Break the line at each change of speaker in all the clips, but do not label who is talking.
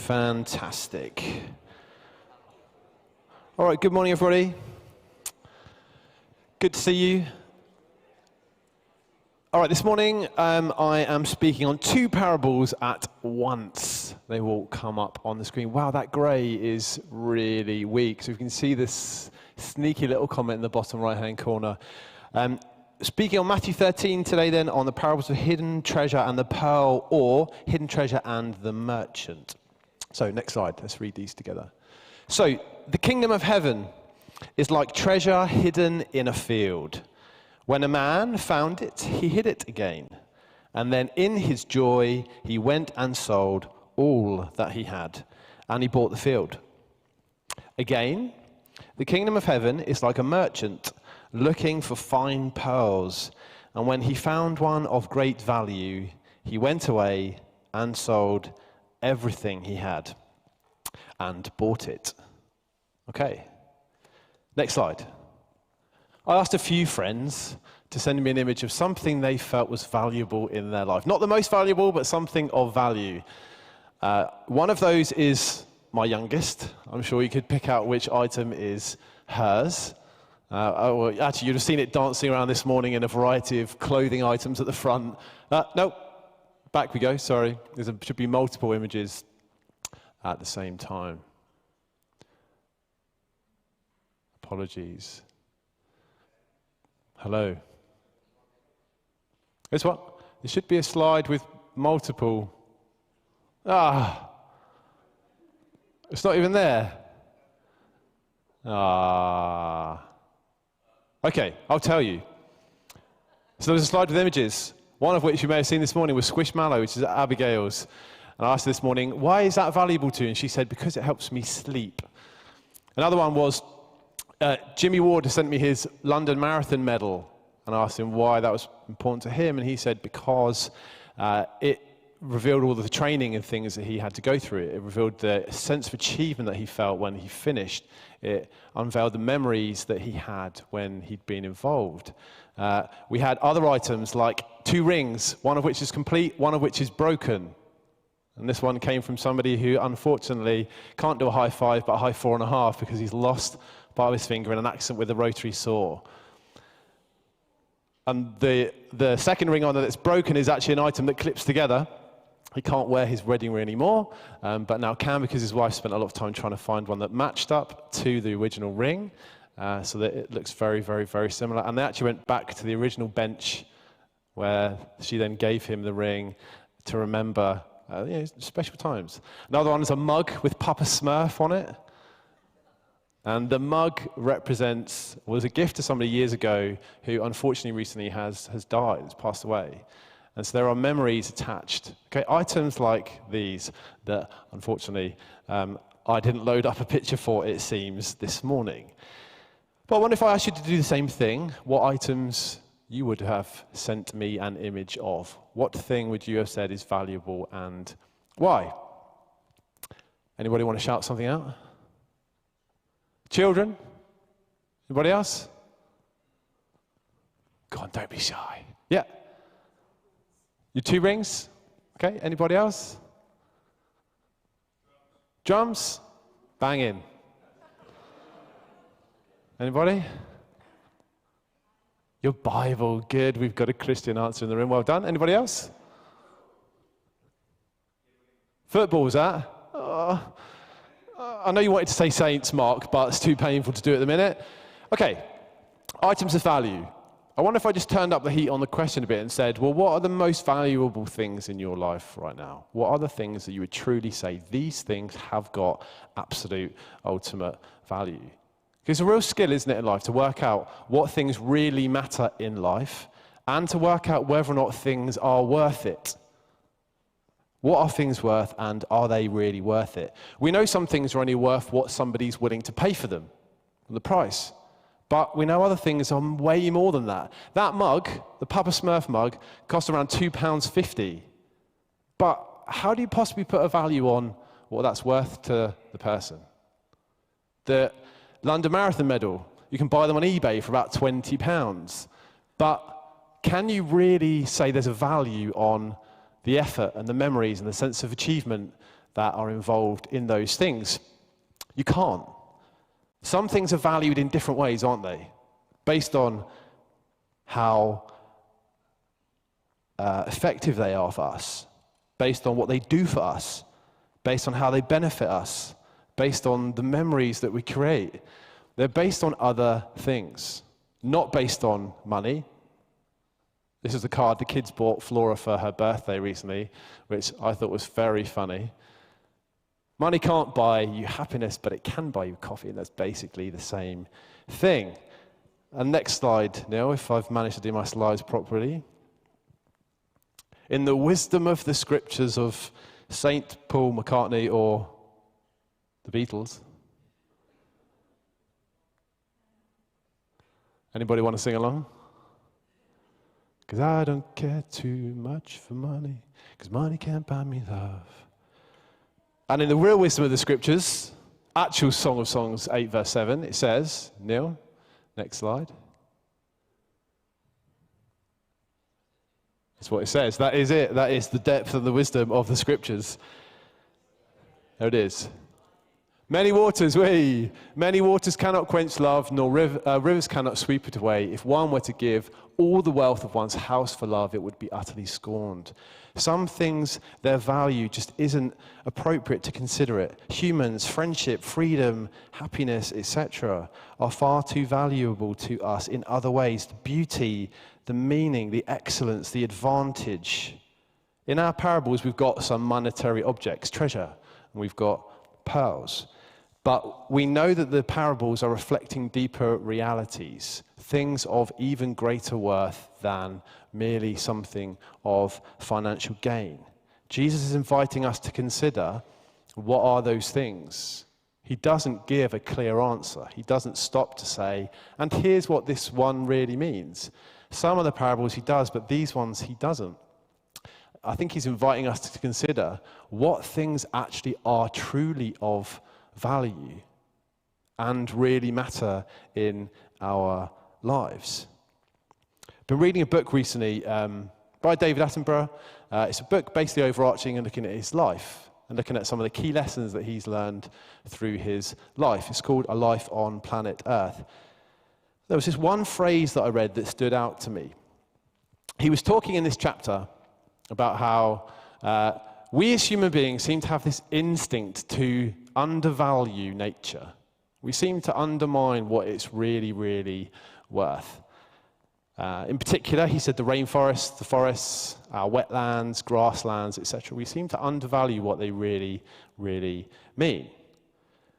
Fantastic. All right, good morning, everybody. Good to see you. All right, this morning I am speaking on two parables at once. They will come up on the screen. Wow, that grey is really weak. So you can see this sneaky little comment in the bottom right-hand corner. Speaking on Matthew 13 today then, on the parables of hidden treasure and the pearl, or hidden treasure and the merchant. So next slide, let's read these together. So, the kingdom of heaven is like treasure hidden in a field. When a man found it, he hid it again. And then in his joy, he went and sold all that he had, and he bought the field. Again, the kingdom of heaven is like a merchant looking for fine pearls. And when he found one of great value, he went away and sold everything he had and bought it. Okay, next slide. I asked a few friends to send me an image of something they felt was valuable in their life. Not the most valuable, but something of value. One of those is my youngest. I'm sure you could pick out which item is hers. Actually, you'd have seen it dancing around this morning in a variety of clothing items at the front. No, back we go, sorry. There should be multiple images at the same time. Apologies. Hello. Guess what? There should be a slide with multiple. It's not even there. Okay, I'll tell you. So there was a slide with images, one of which you may have seen this morning was Squishmallow, which is Abigail's. And I asked her this morning, why is that valuable to you? And she said, because it helps me sleep. Another one was Jimmy Ward sent me his London Marathon medal, and I asked him why that was important to him, and he said because it revealed all of the training and things that he had to go through. It revealed the sense of achievement that he felt when he finished. It unveiled the memories that he had when he'd been involved. We had other items like 2 rings, one of which is complete, one of which is broken. And this one came from somebody who unfortunately can't do a high 5 but a high 4.5 because he's lost part of his finger in an accident with a rotary saw. And the second ring on that's broken is actually an item that clips together. He can't wear his wedding ring anymore, but now can because his wife spent a lot of time trying to find one that matched up to the original ring, so that it looks very, very, very similar. And they actually went back to the original bench where she then gave him the ring to remember special times. Another one is a mug with Papa Smurf on it. And the mug was a gift to somebody years ago who unfortunately recently has died, has passed away. And so there are memories attached. Okay, items like these that unfortunately I didn't load up a picture for, it seems, this morning. But I wonder if I asked you to do the same thing, what items you would have sent me an image of. What thing would you have said is valuable and why? Anybody want to shout something out? Children? Anybody else? Go on, don't be shy. Yeah. Your 2 rings? Okay, anybody else? Drums? Bang in. Anybody? Your Bible, good. We've got a Christian answer in the room. Well done. Anybody else? Football's that? I know you wanted to say Saints, Mark, but it's too painful to do at the minute. Okay, items of value. I wonder if I just turned up the heat on the question a bit and said, well, what are the most valuable things in your life right now? What are the things that you would truly say, these things have got absolute, ultimate value? Because it's a real skill, isn't it, in life, to work out what things really matter in life and to work out whether or not things are worth it. What are things worth, and are they really worth it? We know some things are only worth what somebody's willing to pay for them, the price. But we know other things are way more than that. That mug, the Papa Smurf mug, cost around £2.50. But how do you possibly put a value on what that's worth to the person? The London Marathon medal, you can buy them on eBay for about £20. But can you really say there's a value on the effort and the memories and the sense of achievement that are involved in those things. You can't. Some things are valued in different ways, aren't they? Based on how effective they are for us, based on what they do for us, based on how they benefit us, based on the memories that we create. They're based on other things, not based on money. This is the card the kids bought Flora for her birthday recently, which I thought was very funny. Money can't buy you happiness, but it can buy you coffee, and that's basically the same thing. And next slide, Neil, if I've managed to do my slides properly. In the wisdom of the scriptures of St. Paul McCartney or the Beatles. Anybody want to sing along? Because I don't care too much for money, because money can't buy me love. And in the real wisdom of the scriptures, actual Song of Songs 8 verse 7, it says, Neil, next slide. That's what it says. That is it. That is the depth and the wisdom of the scriptures. There it is. Many waters cannot quench love, nor rivers cannot sweep it away. If one were to give all the wealth of one's house for love, it would be utterly scorned. Some things, their value just isn't appropriate to consider it. Humans, friendship, freedom, happiness, etc. are far too valuable to us in other ways. The beauty, the meaning, the excellence, the advantage. In our parables, we've got some monetary objects, treasure, and we've got pearls. But we know that the parables are reflecting deeper realities, things of even greater worth than merely something of financial gain. Jesus is inviting us to consider, what are those things? He doesn't give a clear answer. He doesn't stop to say, and here's what this one really means. Some of the parables he does, but these ones he doesn't. I think he's inviting us to consider what things actually are truly of value and really matter in our lives. I've been reading a book recently by David Attenborough. It's a book basically overarching and looking at his life and looking at some of the key lessons that he's learned through his life. It's called A Life on Planet Earth. There was this one phrase that I read that stood out to me. He was talking in this chapter about how we as human beings seem to have this instinct to undervalue nature. We seem to undermine what it's really, really worth. In particular, he said the rainforests, the forests, our wetlands, grasslands, etc. We seem to undervalue what they really, really mean.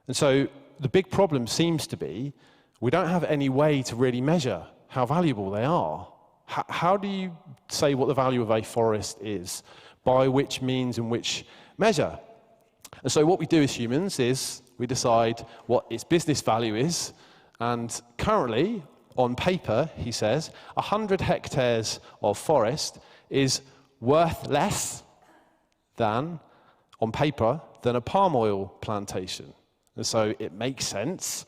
And so the big problem seems to be we don't have any way to really measure how valuable they are. How do you say what the value of a forest is? By which means and which measure? And so what we do as humans is we decide what its business value is. And currently, on paper, he says, 100 hectares of forest is worth less than, on paper, than a palm oil plantation. And so it makes sense,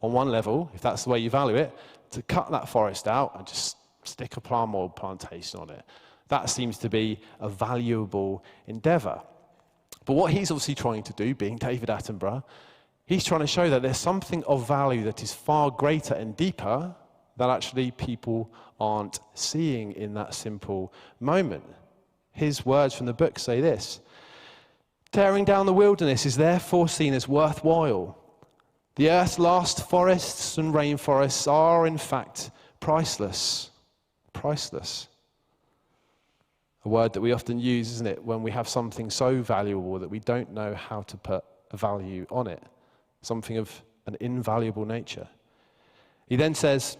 on one level, if that's the way you value it, to cut that forest out and just stick a palm oil plantation on it. That seems to be a valuable endeavor. But what he's obviously trying to do, being David Attenborough, he's trying to show that there's something of value that is far greater and deeper that actually people aren't seeing in that simple moment. His words from the book say this: tearing down the wilderness is therefore seen as worthwhile. The earth's last forests and rainforests are, in fact, priceless. Priceless. A word that we often use, isn't it, when we have something so valuable that we don't know how to put a value on it. Something of an invaluable nature. He then says,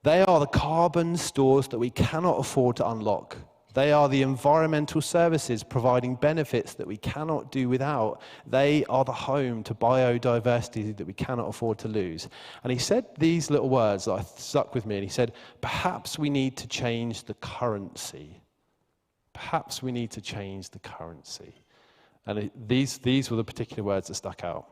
they are the carbon stores that we cannot afford to unlock. They are the environmental services providing benefits that we cannot do without. They are the home to biodiversity that we cannot afford to lose. And he said these little words that stuck with me, and he said, perhaps we need to change the currency. Perhaps we need to change the currency. And these were the particular words that stuck out.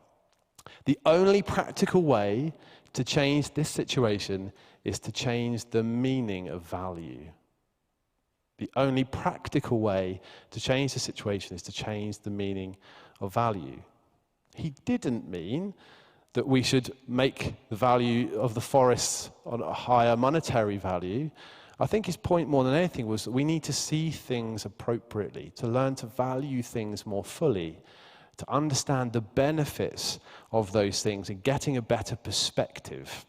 The only practical way to change this situation is to change the meaning of value. The only practical way to change the situation is to change the meaning of value. He didn't mean that we should make the value of the forests on a higher monetary value. I think his point more than anything was that we need to see things appropriately, to learn to value things more fully, to understand the benefits of those things and getting a better perspective.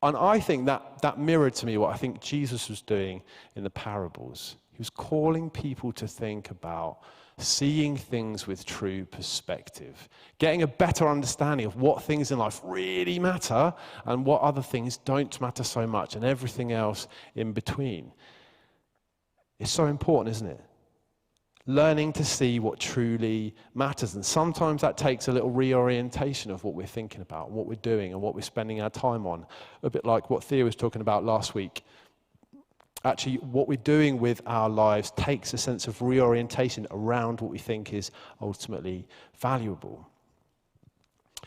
And I think that mirrored to me what I think Jesus was doing in the parables. He was calling people to think about seeing things with true perspective, getting a better understanding of what things in life really matter and what other things don't matter so much, and everything else in between. It's so important, isn't it? Learning to see what truly matters. And sometimes that takes a little reorientation of what we're thinking about, what we're doing, and what we're spending our time on. A bit like what Thea was talking about last week. Actually, what we're doing with our lives takes a sense of reorientation around what we think is ultimately valuable.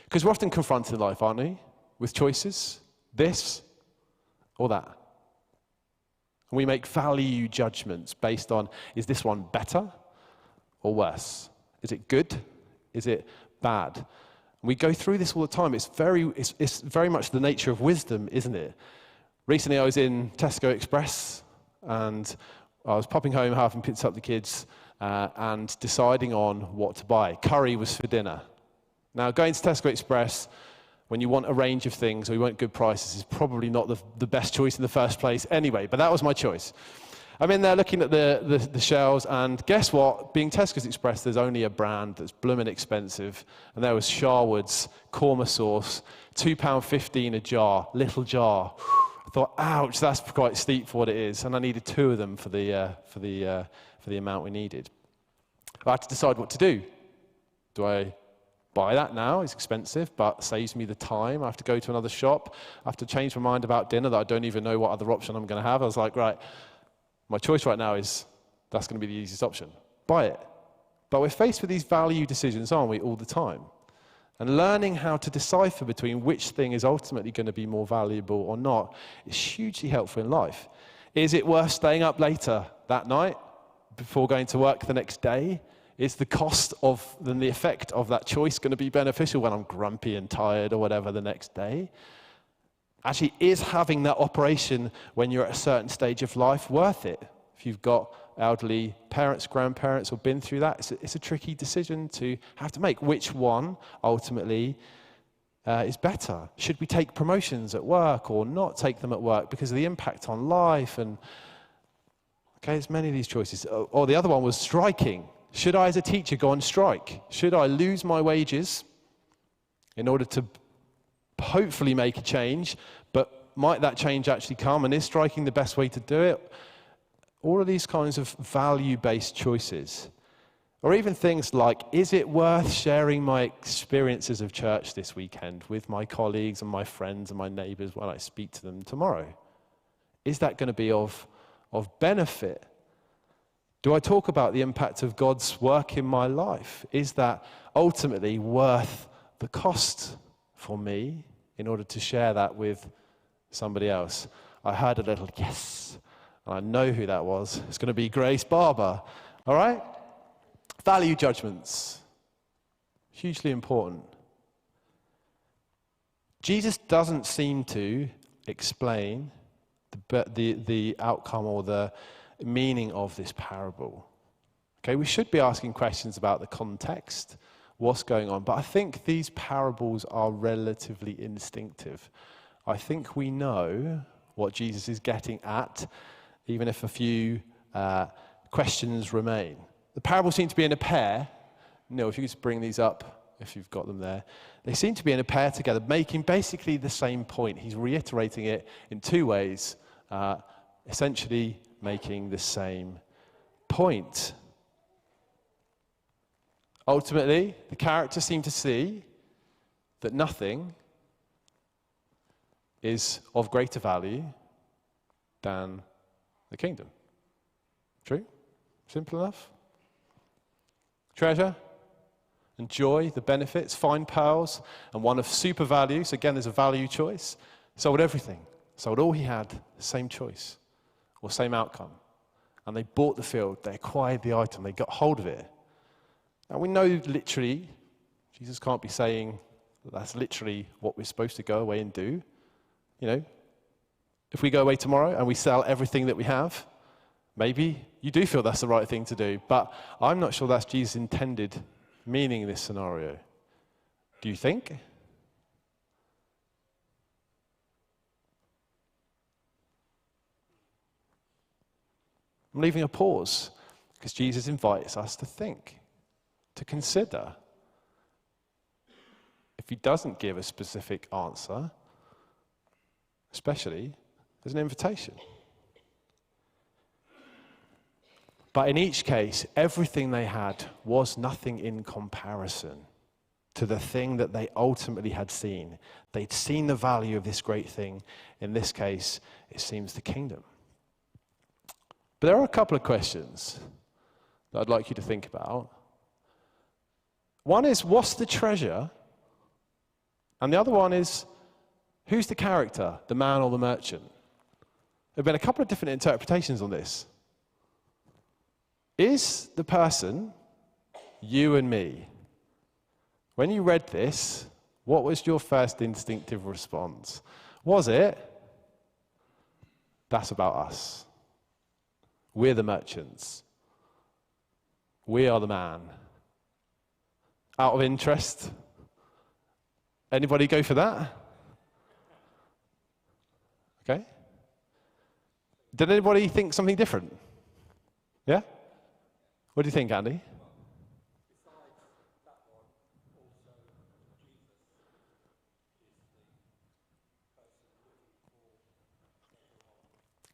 Because we're often confronted in life, aren't we? With choices, this or that. And we make value judgments based on, is this one better or worse? Is it good? Is it bad? And we go through this all the time. It's very much the nature of wisdom, isn't it? Recently I was in Tesco Express and I was popping home, having picked up the kids and deciding on what to buy. Curry was for dinner. Now going to Tesco Express when you want a range of things or you want good prices is probably not the best choice in the first place anyway, but that was my choice. I'm in there looking at the shelves, and guess what? Being Tesco's Express, there's only a brand that's blooming expensive, and there was Sharwood's Korma sauce, £2.15 a jar, little jar. I thought, ouch, that's quite steep for what it is, and I needed 2 of them for the amount we needed. I had to decide what to do. Do I buy that now? It's expensive, but saves me the time. I have to go to another shop. I have to change my mind about dinner that I don't even know what other option I'm going to have. I was like, right, my choice right now is that's going to be the easiest option. Buy it. But we're faced with these value decisions, aren't we, all the time? And learning how to decipher between which thing is ultimately going to be more valuable or not is hugely helpful in life. Is it worth staying up later that night before going to work the next day? Is the cost of then the effect of that choice going to be beneficial when I'm grumpy and tired or whatever the next day? Actually, is having that operation when you're at a certain stage of life worth it? If you've got elderly parents, grandparents, or been through that, it's a tricky decision to have to make. Which one ultimately is better? Should we take promotions at work or not take them at work because of the impact on life? And okay, there's many of these choices. Or the other one was striking. Should I, as a teacher, go on strike? Should I lose my wages in order to hopefully make a change? But might that change actually come? And is striking the best way to do it? All of these kinds of value-based choices. Or even things like, is it worth sharing my experiences of church this weekend with my colleagues and my friends and my neighbours when I speak to them tomorrow? Is that going to be of benefit? Do I talk about the impact of God's work in my life? Is that ultimately worth the cost for me in order to share that with somebody else? I heard a little yes, and I know who that was. It's going to be Grace Barber. All right? Value judgments. Hugely important. Jesus doesn't seem to explain the outcome or the meaning of this parable. Okay, we should be asking questions about the context, what's going on, but I think these parables are relatively instinctive. I think we know what Jesus is getting at, even if a few questions remain. The parables seem to be in a pair. Neil, if you could just bring these up, if you've got them there. They seem to be in a pair together, making basically the same point. He's reiterating it in 2 ways, essentially making the same point. Ultimately, the characters seem to see that nothing is of greater value than the kingdom. True? Simple enough? Treasure and joy, the benefits, fine pearls, and one of super value. So again, there's a value choice. Sold everything. Sold all he had, same choice or same outcome. and they bought the field, they acquired the item, they got hold of it. Now we know literally, Jesus can't be saying that's literally what we're supposed to go away and do. You know, if we go away tomorrow and we sell everything that we have, maybe you do feel that's the right thing to do, but I'm not sure that's Jesus' intended meaning in this scenario. Do you think? I'm leaving a pause because Jesus invites us to think, to consider. If he doesn't give a specific answer, especially, there's an invitation. But in each case, everything they had was nothing in comparison to the thing that they ultimately had seen. They'd seen the value of this great thing. In this case, it seems the kingdom. But there are a couple of questions that I'd like you to think about. One is, what's the treasure? And the other one is, who's the character, the man or the merchant? There have been a couple of different interpretations on this. Is the person you and me? When you read this, what was your first instinctive response? Was it, that's about us? We're the merchants. We are the man. Out of interest? Anybody go for that? Okay. Did anybody think something different? Yeah? What do you think, Andy?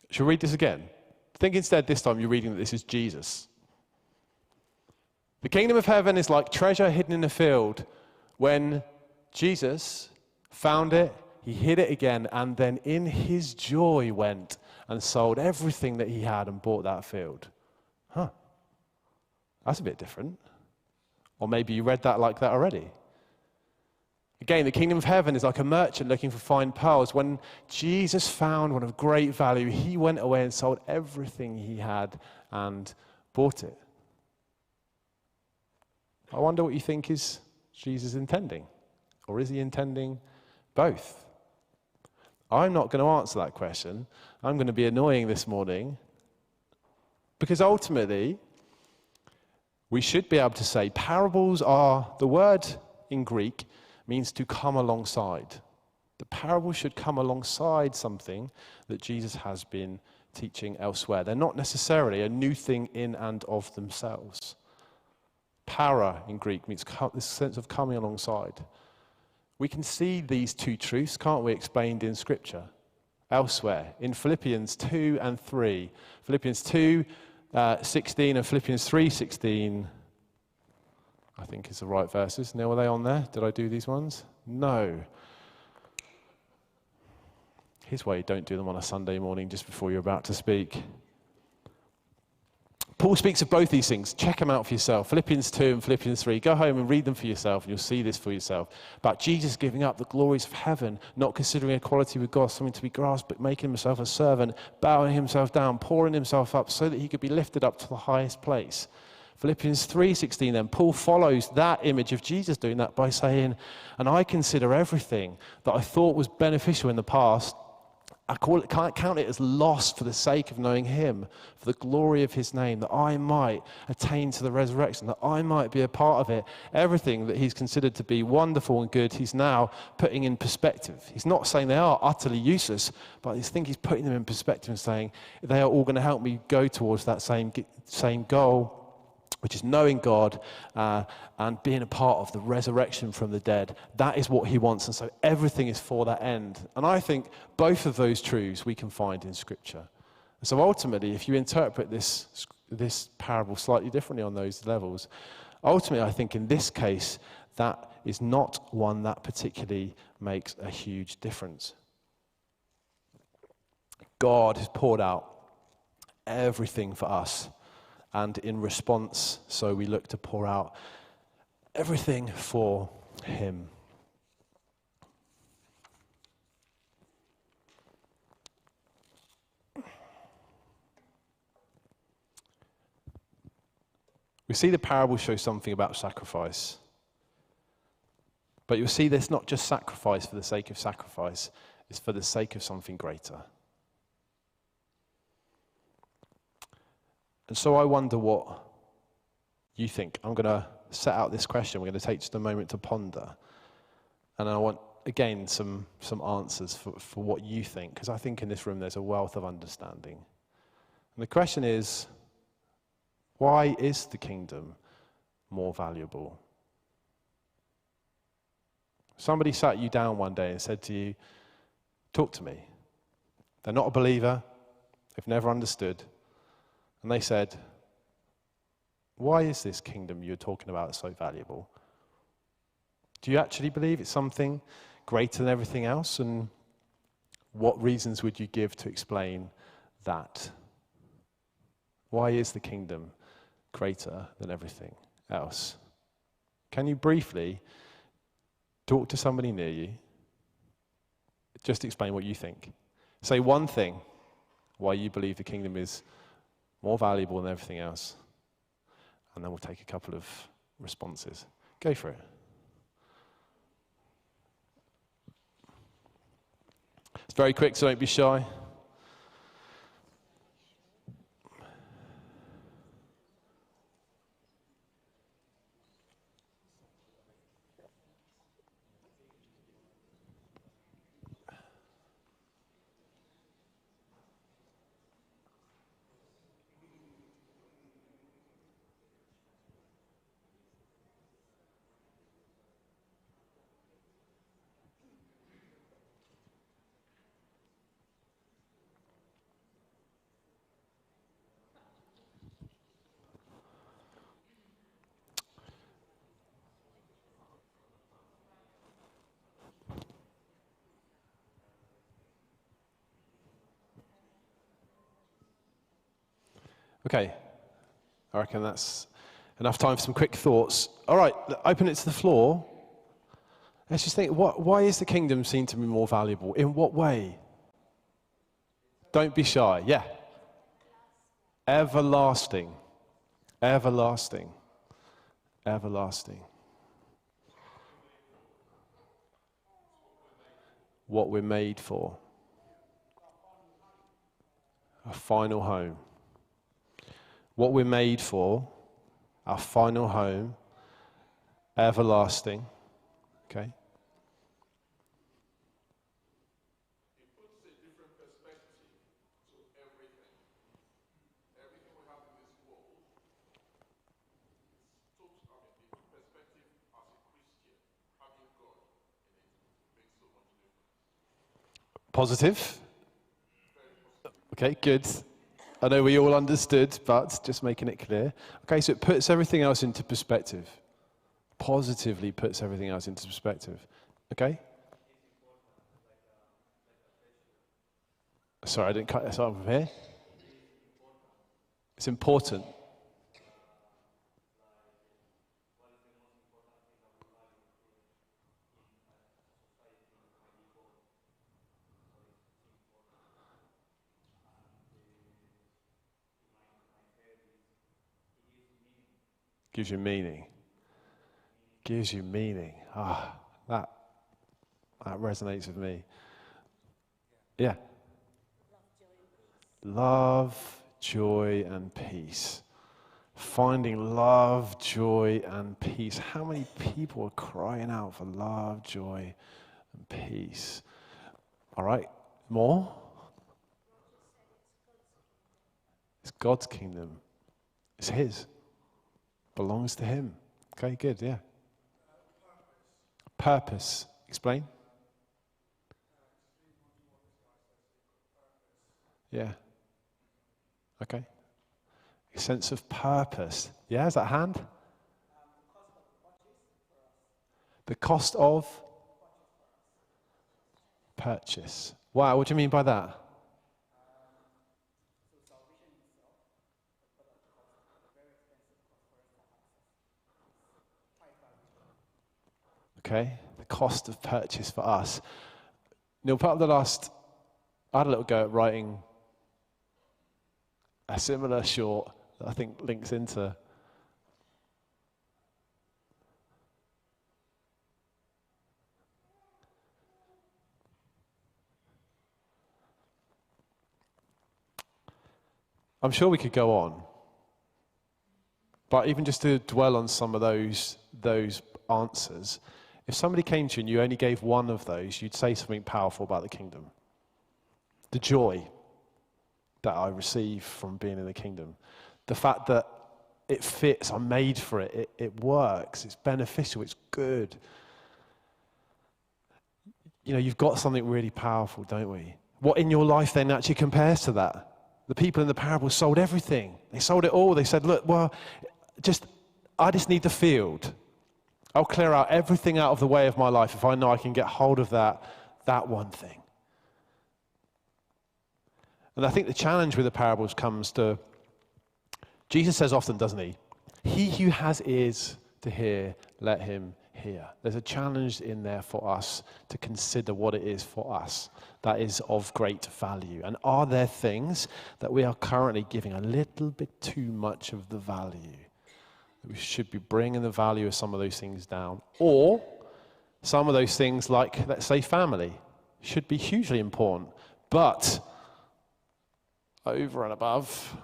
Should we read this again? Think instead this time you're reading that this is Jesus. The kingdom of heaven is like treasure hidden in a field. When Jesus found it, he hid it again, and then in his joy went and sold everything that he had and bought that field. Huh. That's a bit different. Or maybe you read that like that already. Again, the kingdom of heaven is like a merchant looking for fine pearls. When Jesus found one of great value, he went away and sold everything he had and bought it. I wonder what you think is Jesus intending. Or is he intending both? I'm not going to answer that question. I'm going to be annoying this morning. Because ultimately, we should be able to say parables are, the word in Greek means to come alongside. The parable should come alongside something that Jesus has been teaching elsewhere. They're not necessarily a new thing in and of themselves. Para in Greek means this sense of coming alongside. We can see these two truths, can't we, explained in Scripture elsewhere. In Philippians 2 and 3. Philippians 2, 16 and Philippians 3:16, I think is the right verses. Now, are they on there? Did I do these ones? No. Here's why you don't do them on a Sunday morning just before you're about to speak. Paul speaks of both these things. Check them out for yourself. Philippians 2 and Philippians 3. Go home and read them for yourself, and you'll see this for yourself. About Jesus giving up the glories of heaven, not considering equality with God something to be grasped, but making himself a servant, bowing himself down, pouring himself up so that he could be lifted up to the highest place. Philippians 3:16 then, Paul follows that image of Jesus doing that by saying, and I consider everything that I thought was beneficial in the past, can't count it as loss for the sake of knowing him, for the glory of his name, that I might attain to the resurrection, that I might be a part of it. Everything that he's considered to be wonderful and good, he's now putting in perspective. He's not saying they are utterly useless, but I think he's putting them in perspective and saying they are all going to help me go towards that same goal, which is knowing God and being a part of the resurrection from the dead. That is what he wants, and so everything is for that end. And I think both of those truths we can find in Scripture. And so ultimately, if you interpret this parable slightly differently on those levels, ultimately I think in this case, that is not one that particularly makes a huge difference. God has poured out everything for us. And in response, so we look to pour out everything for him. We see the parable show something about sacrifice. But you'll see there's not just sacrifice for the sake of sacrifice, it's for the sake of something greater. And so I wonder what you think. I'm going to set out this question. We're going to take just a moment to ponder. And I want, again, some answers for what you think, because I think in this room there's a wealth of understanding. And the question is, why is the kingdom more valuable? Somebody sat you down one day and said to you, talk to me. They're not a believer. They've never understood. And they said, why is this kingdom you're talking about so valuable? Do you actually believe it's something greater than everything else? And what reasons would you give to explain that? Why is the kingdom greater than everything else? Can you briefly talk to somebody near you? Just explain what you think. Say one thing why you believe the kingdom is more valuable than everything else. And then we'll take a couple of responses. Go for it. It's very quick, so don't be shy. Okay, I reckon that's enough time for some quick thoughts. All right, open it to the floor. Let's just think, why is the kingdom seen to be more valuable? In what way? Don't be shy, yeah. Everlasting, everlasting, everlasting. What we're made for. A final home. What we're made for, our final home, everlasting, okay?
It puts a different perspective to everything. Everything we have in this world, it's the perspective as a Christian, having God in it, makes so much difference.
Positive?
Very positive.
Okay, good. I know we all understood, but just making it clear. Okay, so it puts everything else into perspective. Positively puts everything else into perspective. Okay? Sorry, I didn't cut this off from here. It's important. Gives you meaning. Gives you meaning. Ah, that resonates with me. Yeah. Love, joy, and peace. Finding love, joy, and peace. How many people are crying out for love, joy, and peace? All right, more? It's God's kingdom. It's His. Belongs to Him. Okay, good, yeah. Purpose. Explain. Yeah. Okay. A sense of purpose. Yeah, is that hand? The cost of purchase. Wow, what do you mean by that? Okay, the cost of purchase for us. Neil, part of I had a little go at writing a similar short that I think links into I'm sure we could go on. But even just to dwell on some of those answers, if somebody came to you and you only gave one of those, you'd say something powerful about the kingdom. The joy that I receive from being in the kingdom. The fact that it fits, I'm made for it, it works, it's beneficial, it's good. You know, you've got something really powerful, don't we? What in your life then actually compares to that? The people in the parable sold everything. They sold it all. They said, look, well, I just need the field. I'll clear out everything out of the way of my life if I know I can get hold of that one thing. And I think the challenge with the parables comes to, Jesus says often, doesn't he? He who has ears to hear, let him hear. There's a challenge in there for us to consider what it is for us that is of great value. And are there things that we are currently giving a little bit too much of the value? We should be bringing the value of some of those things down. Or some of those things, like, let's say, family, should be hugely important. But over and above,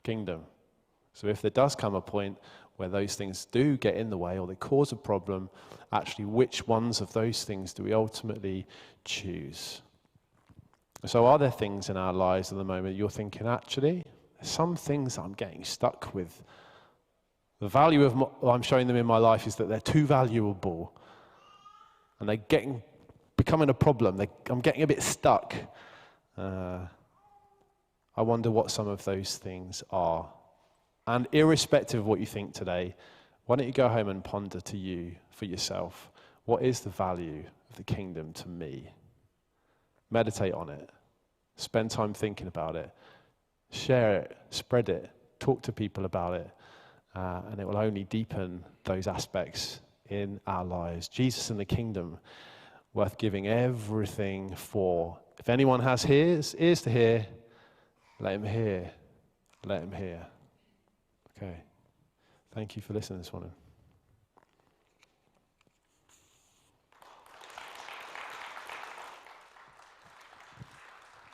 kingdom. So if there does come a point where those things do get in the way or they cause a problem, actually, which ones of those things do we ultimately choose? So are there things in our lives at the moment you're thinking, actually, there's some things I'm getting stuck with. The value of what I'm showing them in my life is that they're too valuable and they're becoming a problem. I'm getting a bit stuck. I wonder what some of those things are. And irrespective of what you think today, why don't you go home and ponder to you, for yourself, what is the value of the kingdom to me? Meditate on it. Spend time thinking about it. Share it. Spread it. Talk to people about it. And it will only deepen those aspects in our lives. Jesus and the kingdom, worth giving everything for. If anyone has ears to hear, let him hear. Let him hear. Okay. Thank you for listening this morning.